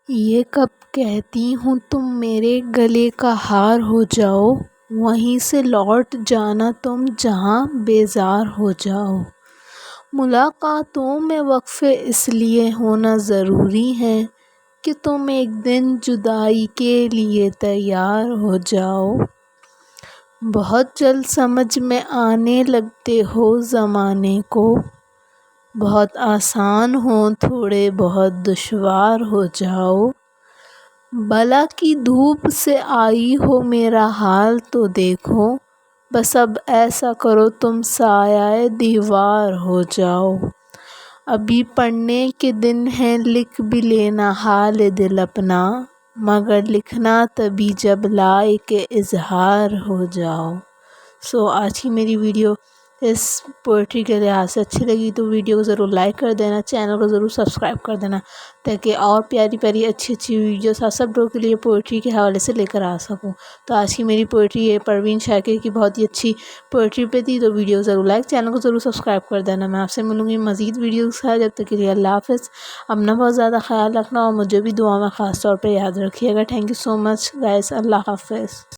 یہ کب کہتی ہوں تم میرے گلے کا ہار ہو جاؤ، وہیں سے لوٹ جانا تم جہاں بیزار ہو جاؤ۔ ملاقاتوں میں وقفے اس لیے ہونا ضروری ہیں کہ تم ایک دن جدائی کے لیے تیار ہو جاؤ۔ بہت جلد سمجھ میں آنے لگتے ہو زمانے کو، بہت آسان ہو تھوڑے بہت دشوار ہو جاؤ۔ بلا کی دھوپ سے آئی ہو میرا حال تو دیکھو، بس اب ایسا کرو تم سایہ دیوار ہو جاؤ۔ ابھی پڑھنے کے دن ہیں لکھ بھی لینا حال دل اپنا، مگر لکھنا تبھی جب لائق اظہار ہو جاؤ۔ آج کی میری ویڈیو اس پوئٹری کے لحاظ سے اچھی لگی تو ویڈیو کو ضرور لائک کر دینا، چینل کو ضرور سبسکرائب کر دینا تاکہ اور پیاری پیاری اچھی ویڈیوز آپ سب لوگوں کے لیے پوئٹری کے حوالے سے لے کر آ سکوں۔ تو آج کی میری پوئٹری یہ پروین شاکر کی بہت ہی اچھی پوئٹری پہ تھی، تو ویڈیو کو ضرور لائک، چینل کو ضرور سبسکرائب کر دینا۔ میں آپ سے ملوں گی مزید ویڈیوز کے ساتھ، جب تک کے لیے اللہ حافظ۔ اپنا بہت زیادہ خیال رکھنا اور مجھے بھی دعا میں خاص طور پہ یاد رکھیے گا۔ Thank you so much guys, اللہ حافظ۔